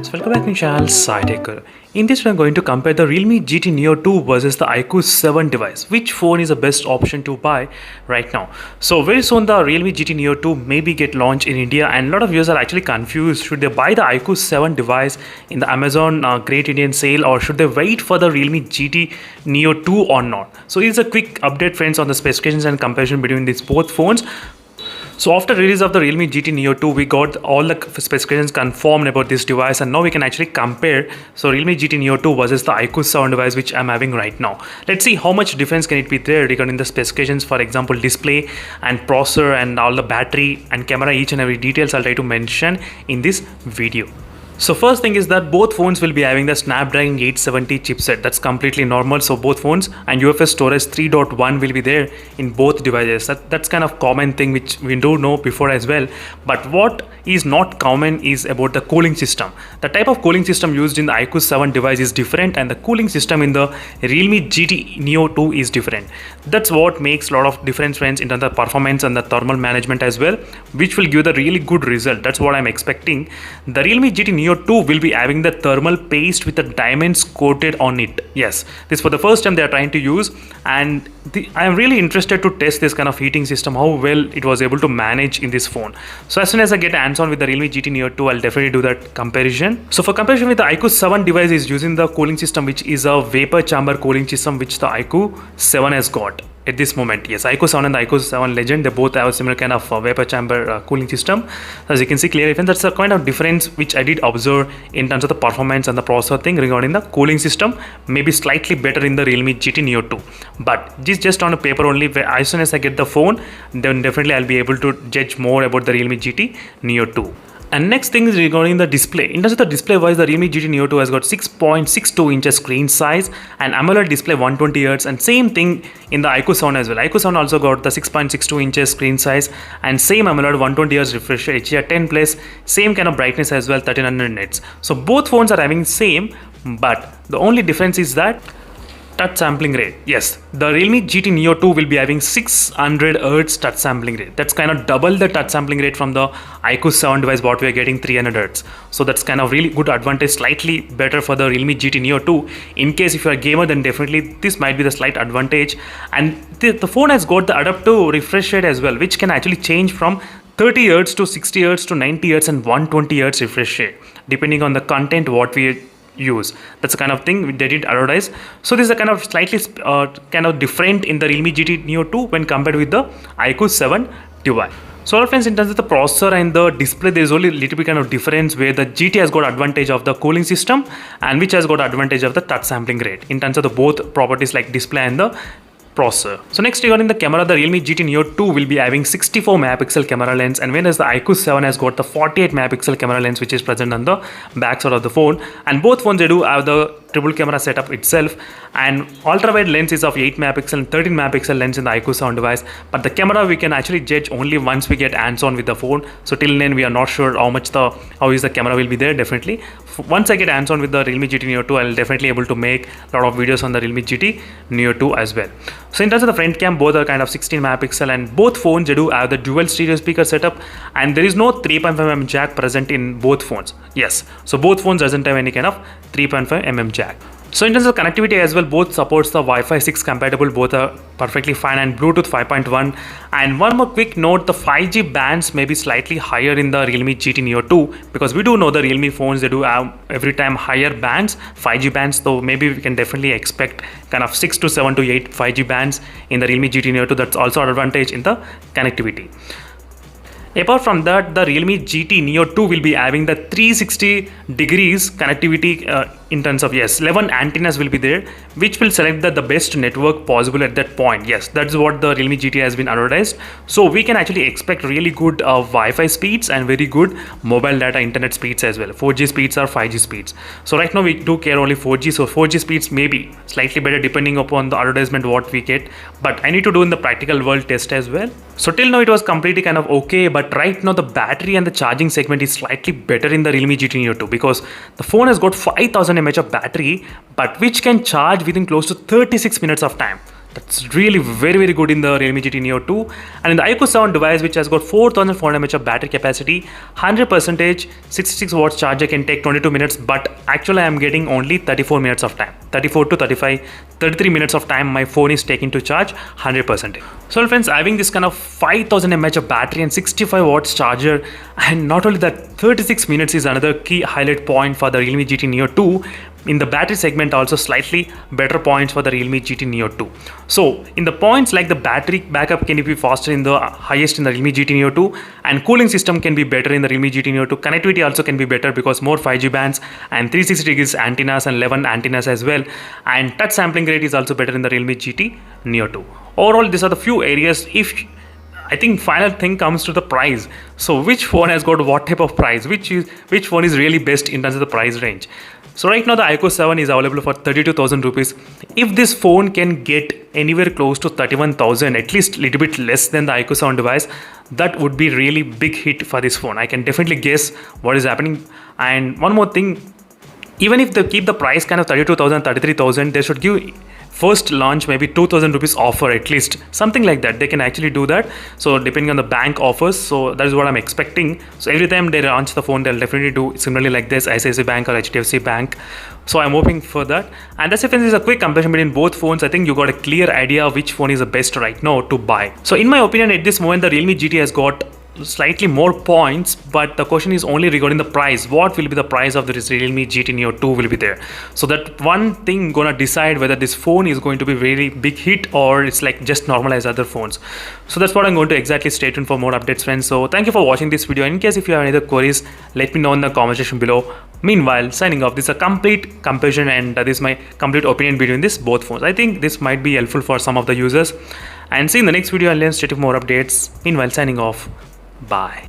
friends, welcome back to channel SciTech. In this we are going to compare the Realme GT Neo 2 versus the iQOO 7 device. Which phone is the best option to buy right now? So very soon the Realme GT Neo 2 maybe get launched in India, and a lot of users are actually confused. Should they buy the iQOO 7 device in the Amazon Great Indian Sale, or should they wait for the Realme GT Neo 2 or not? So here's a quick update friends on the specifications and comparison between these both phones. So after release of the Realme GT Neo 2, we got all the specifications confirmed about this device, and now we can actually compare so Realme GT Neo 2 versus the iQOO 7 device which I'm having right now. Let's see how much difference can it be there regarding the specifications, for example display and processor and all the battery and camera, each and every details I'll try to mention in this video. So first thing is that both phones will be having the Snapdragon 870 chipset. That's completely normal. So both phones and UFS storage 3.1 will be there in both devices. That's kind of common thing which we do know before as well. But what is not common is about the cooling system. The type of cooling system used in the iQOO 7 device is different, and the cooling system in the Realme GT Neo 2 is different. That's what makes a lot of difference friends in terms of performance and the thermal management as well, which will give the really good result. That's what I'm expecting. The Realme GT Neo 2 will be having the thermal paste with the diamonds coated on it. Yes, this for the first time they are trying to use, and I am really interested to test this kind of heating system, how well it was able to manage in this phone. So as soon as I get hands-on with the Realme GT Neo 2, I'll definitely do that comparison. So for comparison with the iQOO 7 device is using the cooling system which is a vapor chamber cooling system which the iQOO 7 has got at this moment. Yes, iQOO 7 and the iQOO 7 Legend, they both have a similar kind of vapor chamber cooling system. As you can see clearly, that's a kind of difference which I did observe in terms of the performance and the processor thing regarding the cooling system. Maybe slightly better in the Realme GT Neo 2, but this just on a paper only. As soon as I get the phone, then definitely I'll be able to judge more about the Realme GT Neo 2. And next thing is regarding the display. In terms of the display wise, the Realme GT Neo 2 has got 6.62 inches screen size and AMOLED display 120Hz, and same thing in the iQOO 7 as well. iQOO 7 also got the 6.62 inches screen size and same AMOLED 120Hz refresh rate, HDR10 plus, same kind of brightness as well, 1300 nits. So both phones are having same, but the only difference is that touch sampling rate. Yes, the Realme GT Neo 2 will be having 600 Hz touch sampling rate. That's kind of double the touch sampling rate from the iQOO 7 device what we are getting, 300 Hz. So that's kind of really good advantage, slightly better for the Realme GT Neo 2. In case if you're a gamer, then definitely this might be the slight advantage. And the phone has got the adaptive refresh rate as well, which can actually change from 30 Hz to 60 Hz to 90 Hz and 120 Hz refresh rate depending on the content what we use. That's the kind of thing they did advertise. So this is a kind of slightly kind of different in the Realme GT Neo 2 when compared with the iQOO 7 device. So all friends, in terms of the processor and the display, there is only a little bit kind of difference where the GT has got advantage of the cooling system and which has got advantage of the touch sampling rate in terms of the both properties like display and the processor. So next regarding the camera, the Realme GT Neo 2 will be having 64 megapixel camera lens, and whereas the iQOO 7 has got the 48 megapixel camera lens which is present on the back side of the phone. And both phones, they do have the triple camera setup itself, and ultra wide lens is of 8 megapixel and 13 megapixel lens in the iQOO 7 device. But the camera we can actually judge only once we get hands on with the phone. So till then we are not sure how is the camera will be there. Definitely once I get hands on with the Realme GT Neo 2, I'll definitely able to make a lot of videos on the Realme GT Neo 2 as well. So in terms of the front cam, both are kind of 16 megapixel, and both phones, they do have the dual stereo speaker setup, and there is no 3.5mm jack present in both phones. Yes, so both phones doesn't have any kind of 3.5mm jack. So in terms of connectivity as well, both supports the Wi-Fi 6 compatible, both are perfectly fine, and Bluetooth 5.1. And one more quick note, the 5G bands may be slightly higher in the Realme GT Neo 2, because we do know the Realme phones, they do have every time higher bands, 5G bands, so maybe we can definitely expect kind of 6 to 7 to 8 5G bands in the Realme GT Neo 2. That's also an advantage in the connectivity. Apart from that, the Realme GT Neo 2 will be having the 360 degrees connectivity in terms of, yes, 11 antennas will be there, which will select the best network possible at that point. Yes, that's what the Realme GT has been advertised. So we can actually expect really good Wi-Fi speeds and very good mobile data internet speeds as well, 4G speeds or 5G speeds. So right now we do care only 4G, so 4G speeds may be slightly better depending upon the advertisement what we get, but I need to do in the practical world test as well. So till now it was completely kind of okay, but right now the battery and the charging segment is slightly better in the Realme GT Neo 2, because the phone has got 5000 mAh of battery, but which can charge within close to 36 minutes of time. That's really very good in the Realme GT Neo 2. And in the iQOO 7 device, which has got 4400 mAh of battery capacity, 100% 66 watts charger can take 22 minutes, but actually I am getting only 34 minutes of time. 34 to 35, 33 minutes of time my phone is taking to charge 100%. So friends, having this kind of 5000 mAh of battery and 65 watts charger, and not only that, 36 minutes is another key highlight point for the Realme GT Neo 2. In the battery segment also slightly better points for the Realme GT Neo 2. So in the points like the battery backup can be faster in the highest in the Realme GT Neo 2, and cooling system can be better in the Realme GT Neo 2. Connectivity also can be better because more 5G bands and 360 degrees antennas and 11 antennas as well, and touch sampling rate is also better in the Realme GT Neo 2. Overall, these are the few areas. If I think final thing comes to the price. So which phone has got what type of price? Which phone is really best in terms of the price range? So right now the iQOO 7 is available for 32,000 rupees. If this phone can get anywhere close to 31,000, at least a little bit less than the iQOO 7 device, that would be really big hit for this phone. I can definitely guess what is happening. And one more thing, even if they keep the price kind of 32,000, 33,000, they should give first launch maybe 2,000 rupees offer, at least something like that. They can actually do that, so depending on the bank offers. So that is what I'm expecting. So every time they launch the phone, they'll definitely do similarly like this, ICICI Bank or HDFC Bank. So I'm hoping for that. And that's it. This is a quick comparison between both phones. I think you got a clear idea of which phone is the best right now to buy. So in my opinion, at this moment the Realme GT has got slightly more points, but the question is only regarding the price. What will be the price of this Realme GT Neo 2 will be there. So that one thing gonna decide whether this phone is going to be very big hit or it's like just normal as other phones. So that's what I'm going to exactly stay tuned for more updates, friends. So thank you for watching this video. In case if you have any other queries, let me know in the comment section below. Meanwhile, signing off. This is a complete comparison and this is my complete opinion between these both phones. I think this might be helpful for some of the users. And see you in the next video and let's stay tuned for more updates. Meanwhile, signing off. Bye.